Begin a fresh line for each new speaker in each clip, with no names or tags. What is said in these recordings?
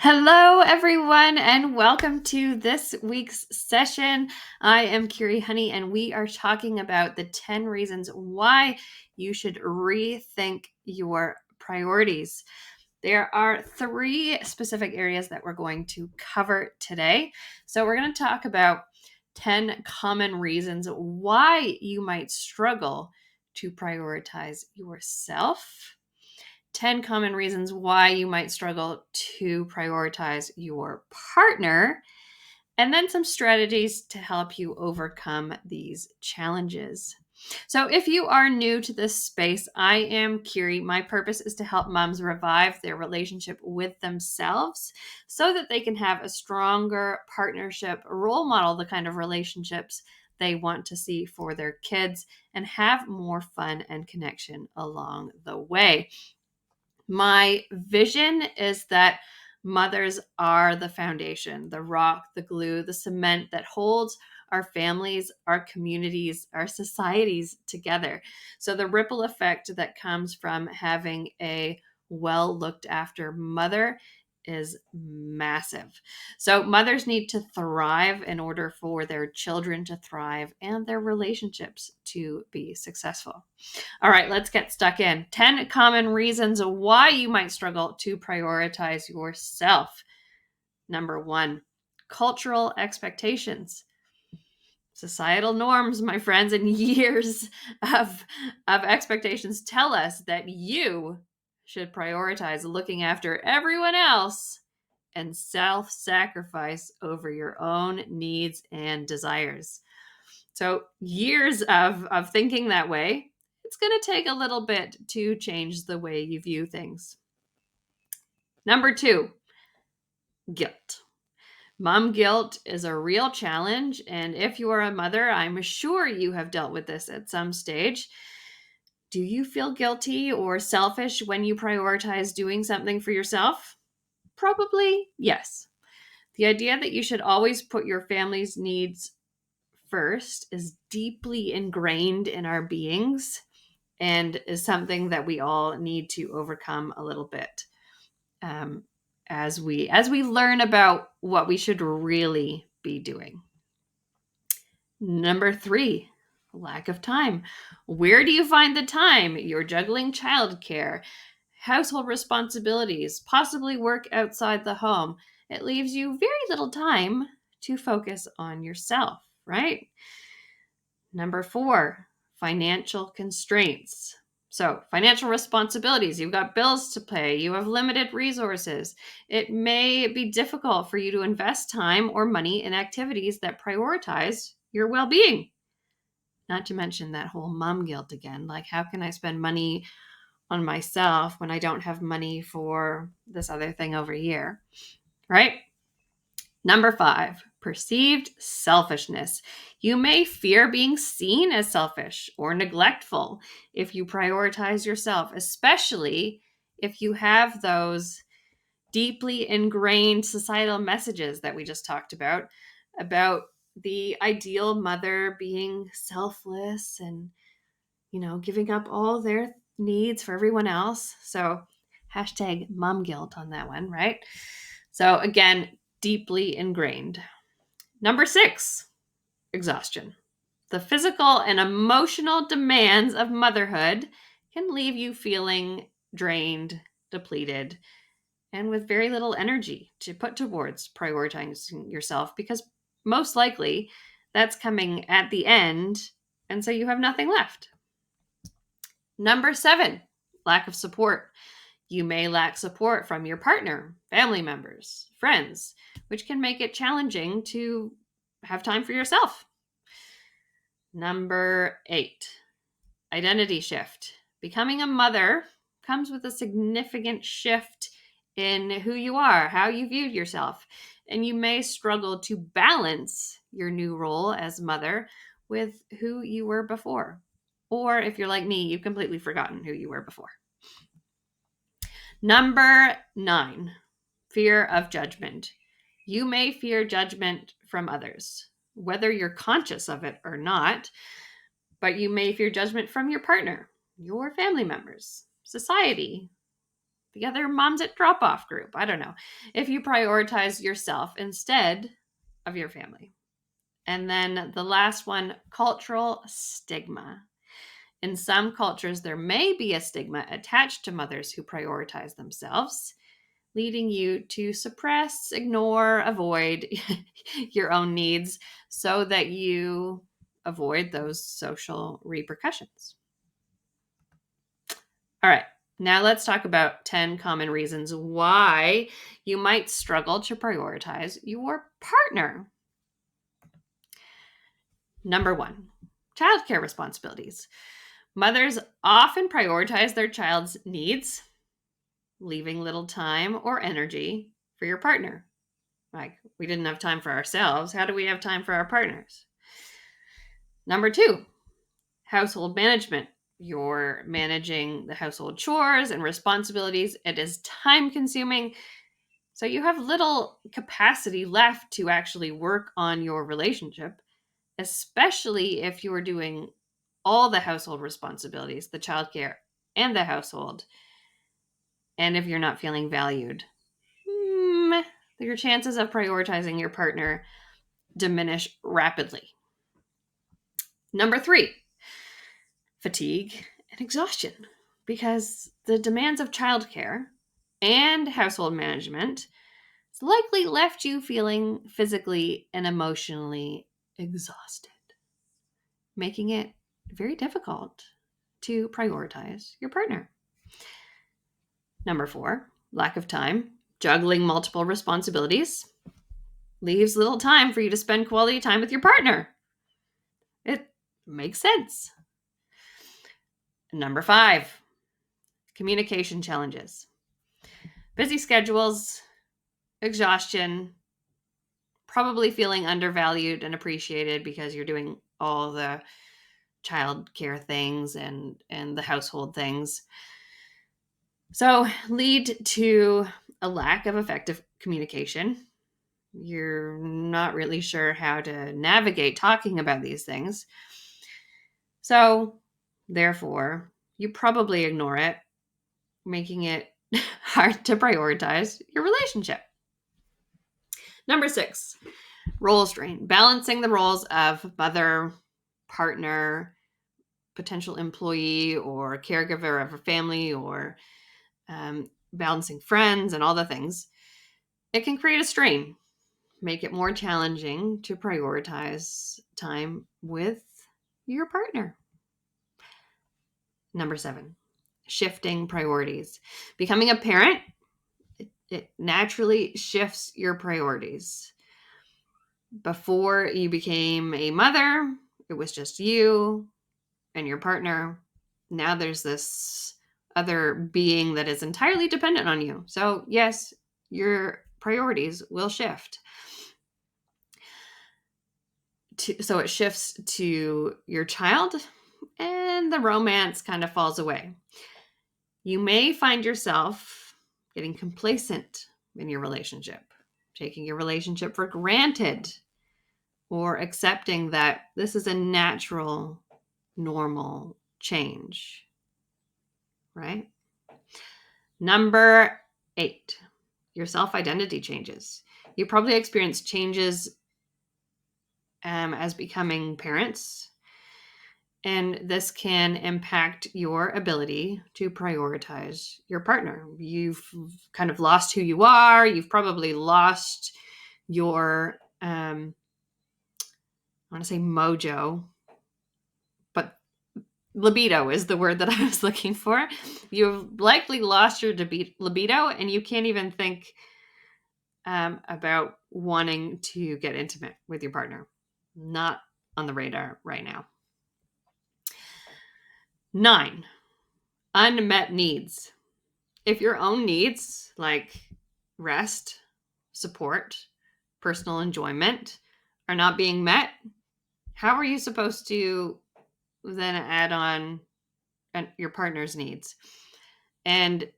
Hello, everyone, and welcome to this week's session. I am Kiri Honey, and we are talking about the 10 reasons why you should rethink your priorities. There are three specific areas that we're going to cover today. So, we're going to talk about 10 common reasons why you might struggle to prioritize yourself. 10 common reasons why you might struggle to prioritize your partner, and then some strategies to help you overcome these challenges. So, if you are new to this space, I am Kiri. My purpose is to help moms revive their relationship with themselves so that they can have a stronger partnership role model, the kind of relationships they want to see for their kids, and have more fun and connection along the way. My vision is that mothers are the foundation, the rock, the glue, the cement that holds our families, our communities, our societies together. So the ripple effect that comes from having a well looked after mother is massive. So mothers need to thrive in order for their children to thrive and their relationships to be successful. All right, let's get stuck in. 10 common reasons why you might struggle to prioritize yourself. Number one, cultural expectations. Societal norms, my friends, and years of expectations tell us that you should prioritize looking after everyone else and self sacrifice over your own needs and desires. So, years of thinking that way, it's going to take a little bit to change the way you view things. Number two, guilt. Mom guilt is a real challenge. And if you are a mother, I'm sure you have dealt with this at some stage. Do you feel guilty or selfish when you prioritize doing something for yourself? Probably yes. The idea that you should always put your family's needs first is deeply ingrained in our beings and is something that we all need to overcome a little bit um, as we learn about what we should really be doing. Number three, lack of time. Where do you find the time? You're juggling childcare, household responsibilities, possibly work outside the home. It leaves you very little time to focus on yourself, right? Number four, financial constraints. So, financial responsibilities. You've got bills to pay. You have limited resources. It may be difficult for you to invest time or money in activities that prioritize your well being. Not to mention that whole mom guilt again. Like, how can I spend money on myself when I don't have money for this other thing over here? Right? Number five, perceived selfishness. You may fear being seen as selfish or neglectful if you prioritize yourself, especially if you have those deeply ingrained societal messages that we just talked about the ideal mother being selfless and, giving up all their needs for everyone else. So, hashtag mom guilt on that one, right? So, again, deeply ingrained. Number six, exhaustion. The physical and emotional demands of motherhood can leave you feeling drained, depleted, and with very little energy to put towards prioritizing yourself because most likely that's coming at the end, and so you have nothing left. Number seven, lack of support. You may lack support from your partner, family members, friends, which can make it challenging to have time for yourself. Number eight, identity shift. Becoming a mother comes with a significant shift in who you are, how you view yourself, and you may struggle to balance your new role as mother with who you were before. Or if you're like me, you've completely forgotten who you were before. Number nine, fear of judgment. You may fear judgment from others, whether you're conscious of it or not, but you may fear judgment from your partner, your family members, society, the other moms at drop-off group. I don't know. If you prioritize yourself instead of your family. And then the last one, cultural stigma. In some cultures, there may be a stigma attached to mothers who prioritize themselves, leading you to suppress, ignore, avoid your own needs so that you avoid those social repercussions. All right, now let's talk about 10 common reasons why you might struggle to prioritize your partner. Number 1, childcare responsibilities. Mothers often prioritize their child's needs, leaving little time or energy for your partner. Like, we didn't have time for ourselves. How do we have time for our partners? Number 2, household management. You're managing the household chores and responsibilities. It is time consuming. So you have little capacity left to actually work on your relationship, especially if you are doing all the household responsibilities, the childcare and the household, and if you're not feeling valued. Your chances of prioritizing your partner diminish rapidly. Number 3, fatigue and exhaustion, because the demands of childcare and household management has likely left you feeling physically and emotionally exhausted, making it very difficult to prioritize your partner. Number 4, lack of time. Juggling multiple responsibilities leaves little time for you to spend quality time with your partner. It makes sense. Number 5, communication challenges. Busy schedules, exhaustion, probably feeling undervalued and appreciated because you're doing all the child care things and the household things. So lead to a lack of effective communication. You're not really sure how to navigate talking about these things. So therefore, you probably ignore it, making it hard to prioritize your relationship. Number 6, role strain. Balancing the roles of mother, partner, potential employee, or caregiver of a family, or balancing friends and all the things. It can create a strain, make it more challenging to prioritize time with your partner. Number 7, shifting priorities. Becoming a parent, it naturally shifts your priorities. Before you became a mother, it was just you and your partner. Now there's this other being that is entirely dependent on you. So yes, your priorities will shift. So it shifts to your child, and the romance kind of falls away. You may find yourself getting complacent in your relationship, taking your relationship for granted, or accepting that this is a natural, normal change, right? Number 8, your self-identity changes. You probably experience changes as becoming parents, and this can impact your ability to prioritize your partner. You've kind of lost who you are. You've probably lost your, I want to say mojo, but libido is the word that I was looking for. You've likely lost your libido, and you can't even think about wanting to get intimate with your partner. Not on the radar right now. 9, unmet needs. If your own needs like rest, support, personal enjoyment are not being met, how are you supposed to then add on your partner's needs? And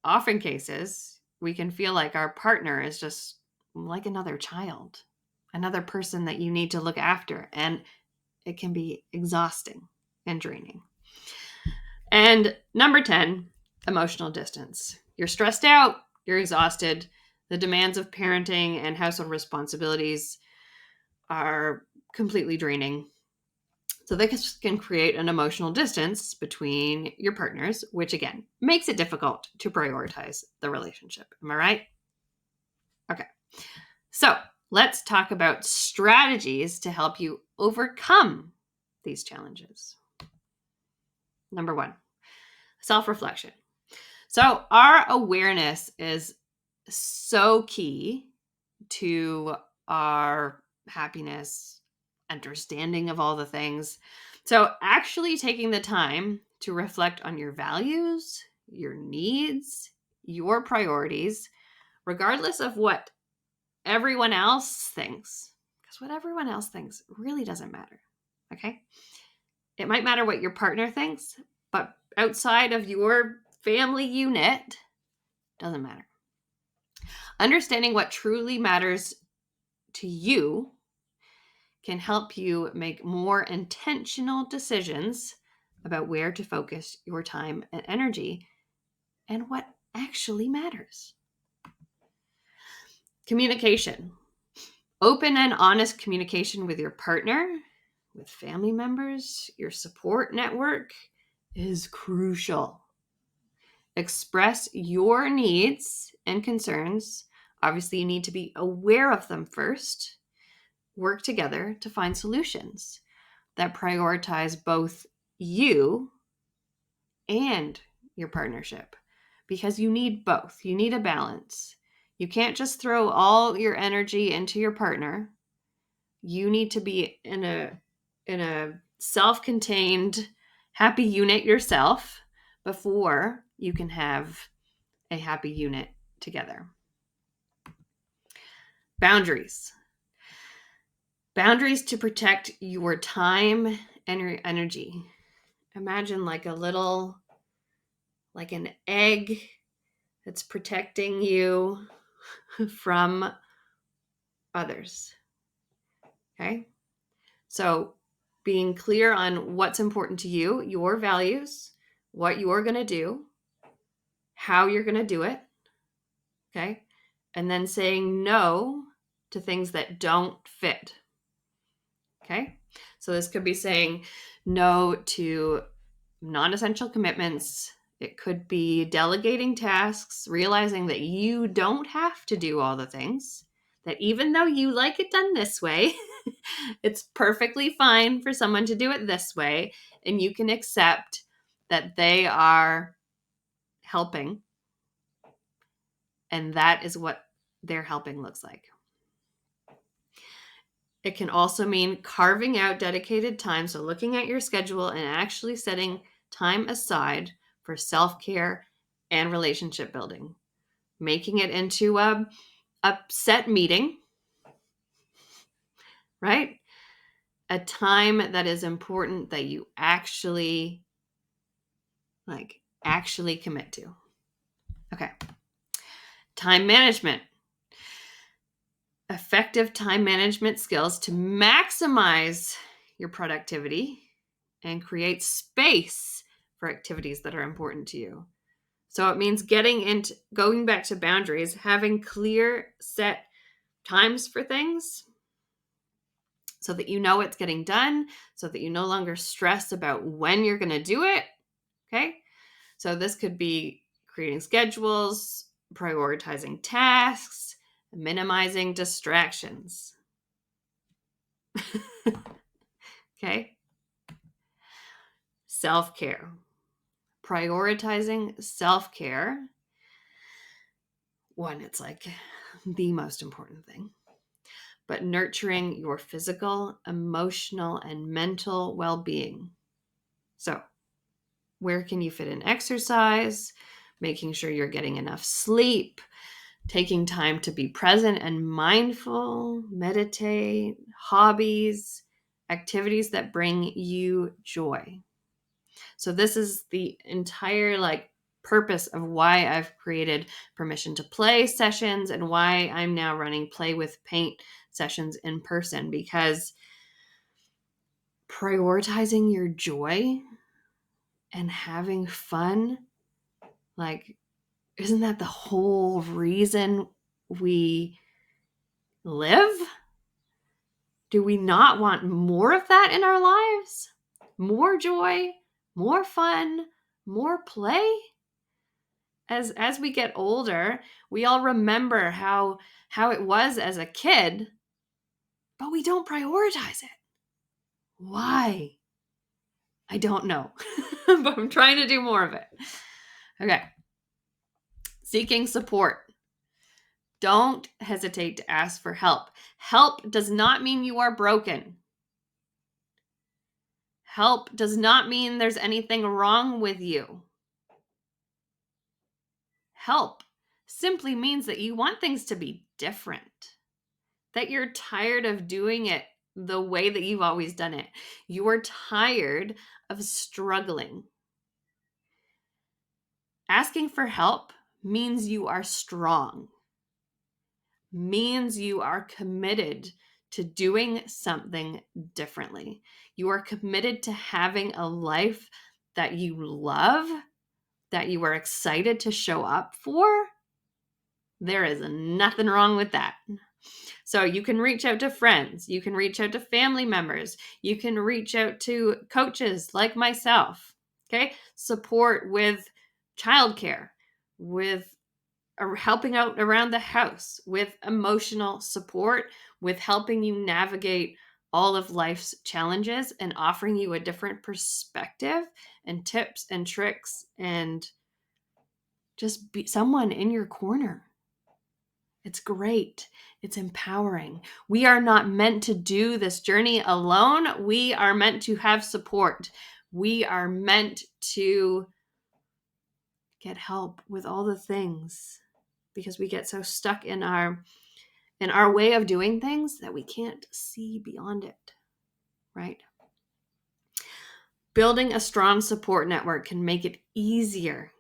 often cases, we can feel like our partner is just like another child, another person that you need to look after. And it can be exhausting and draining. And number 10, emotional distance. You're stressed out, you're exhausted. The demands of parenting and household responsibilities are completely draining. So they can create an emotional distance between your partners, which again makes it difficult to prioritize the relationship. Am I right? Okay. So let's talk about strategies to help you overcome these challenges. Number one, self-reflection. So our awareness is so key to our happiness, understanding of all the things. So actually taking the time to reflect on your values, your needs, your priorities, regardless of what everyone else thinks, because what everyone else thinks really doesn't matter. Okay? It might matter what your partner thinks, but outside of your family unit, doesn't matter. Understanding what truly matters to you can help you make more intentional decisions about where to focus your time and energy and what actually matters. Communication. Open and honest communication with your partner, with family members, your support network is crucial. Express your needs and concerns. Obviously, you need to be aware of them first. Work together to find solutions that prioritize both you and your partnership, because you need both. You need a balance. You can't just throw all your energy into your partner. You need to be in a self-contained happy unit yourself before you can have a happy unit together. Boundaries. Boundaries to protect your time and your energy. Imagine like an egg that's protecting you from others. Okay? So being clear on what's important to you, your values, what you're going to do, how you're going to do it. Okay? And then saying no to things that don't fit. Okay? So this could be saying no to non-essential commitments. It could be delegating tasks, realizing that you don't have to do all the things, that even though you like it done this way, it's perfectly fine for someone to do it this way, and you can accept that they are helping, and that is what their helping looks like. It can also mean carving out dedicated time, so looking at your schedule and actually setting time aside for self-care and relationship building, making it into a set meeting, right? A time that is important that you actually commit to. Okay. Time management. Effective time management skills to maximize your productivity and create space for activities that are important to you. So it means going back to boundaries, having clear set times for things so that you know it's getting done, so that you no longer stress about when you're going to do it. Okay. So this could be creating schedules, prioritizing tasks, minimizing distractions. Okay. Self-care. Prioritizing self-care. One, it's like the most important thing. But nurturing your physical, emotional, and mental well-being. So, where can you fit in exercise? Making sure you're getting enough sleep, taking time to be present and mindful, meditate, hobbies, activities that bring you joy. So this is the entire purpose of why I've created permission to play sessions and why I'm now running play with paint sessions in person, because prioritizing your joy and having fun, Isn't that the whole reason we live? Do we not want more of that in our lives? More joy, more fun, more play? As we get older, we all remember how it was as a kid, but we don't prioritize it. Why? I don't know, but I'm trying to do more of it. Okay. Seeking support. Don't hesitate to ask for help. Help does not mean you are broken. Help does not mean there's anything wrong with you. Help simply means that you want things to be different, that you're tired of doing it the way that you've always done it. You are tired of struggling. Asking for help means you are strong, means you are committed to doing something differently. You are committed to having a life that you love, that you are excited to show up for. There is nothing wrong with that. So you can reach out to friends, you can reach out to family members, you can reach out to coaches like myself, okay? Support with childcare, with helping out around the house, with emotional support, with helping you navigate all of life's challenges and offering you a different perspective and tips and tricks, and just be someone in your corner. It's great. It's empowering. We are not meant to do this journey alone. We are meant to have support. We are meant to get help with all the things, because we get so stuck in our way of doing things that we can't see beyond it, right? Building a strong support network can make it easier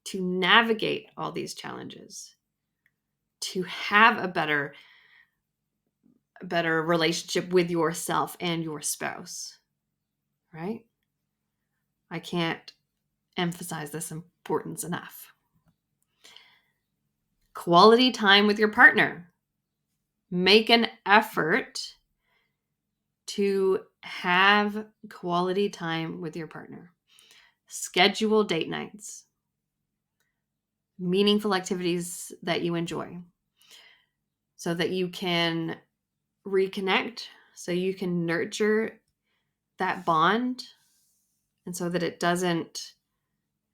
to navigate all these challenges, to have a better relationship with yourself and your spouse, right? I can't emphasize this importance enough. Quality time with your partner. Make an effort to have quality time with your partner. Schedule date nights, meaningful activities that you enjoy, so that you can reconnect, so you can nurture that bond, and so that it doesn't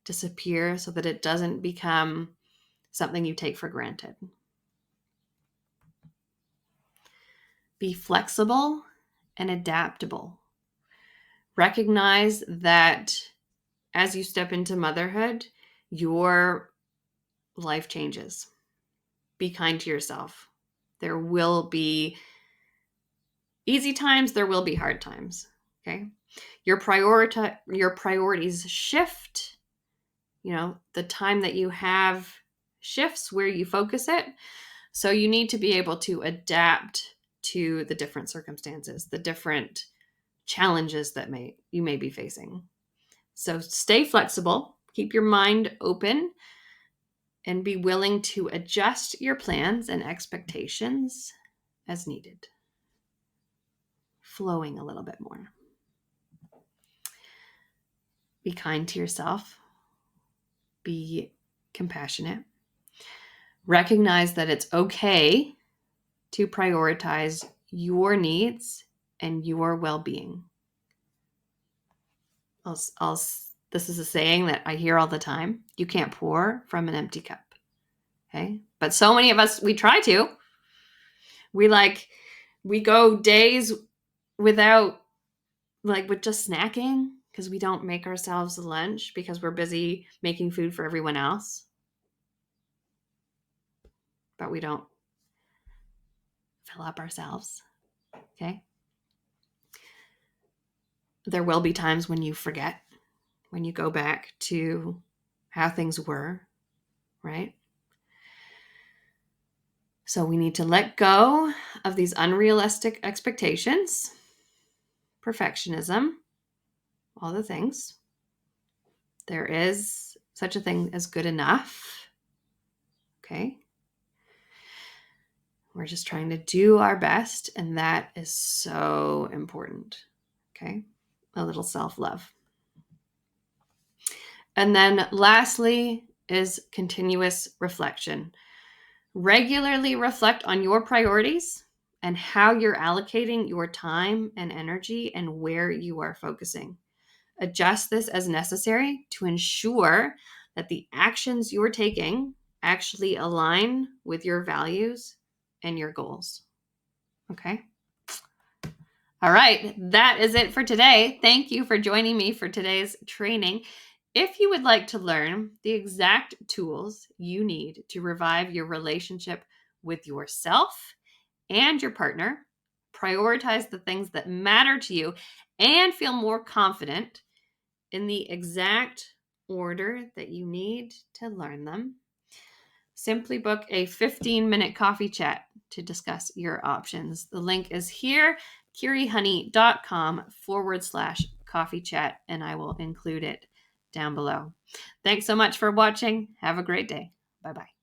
disappear, so that it doesn't become something you take for granted. Be flexible and adaptable. Recognize that as you step into motherhood, your life changes. Be kind to yourself. There will be easy times, there will be hard times, okay? Your priorities shift. You know, the time that you have shifts where you focus it. So you need to be able to adapt to the different circumstances, the different challenges that you may be facing. So stay flexible, keep your mind open, and be willing to adjust your plans and expectations as needed. Flowing a little bit more. Be kind to yourself. Be compassionate. Recognize that it's okay to prioritize your needs and your well-being. This is a saying that I hear all the time. You can't pour from an empty cup. Okay? But so many of us, we try to. We go days without, with just snacking, because we don't make ourselves lunch because we're busy making food for everyone else. But we don't fill up ourselves. Okay? There will be times when you forget, when you go back to how things were, right? So we need to let go of these unrealistic expectations, perfectionism, all the things. There is such a thing as good enough. Okay. We're just trying to do our best, and that is so important. Okay. A little self-love. And then lastly is continuous reflection. Regularly reflect on your priorities and how you're allocating your time and energy and where you are focusing. Adjust this as necessary to ensure that the actions you're taking actually align with your values and your goals. Okay. All right. That is it for today. Thank you for joining me for today's training. If you would like to learn the exact tools you need to revive your relationship with yourself and your partner, prioritize the things that matter to you, and feel more confident in the exact order that you need to learn them, simply book a 15-minute coffee chat to discuss your options. The link is here, kirihoney.com/coffee chat, and I will include it down below. Thanks so much for watching. Have a great day. Bye-bye.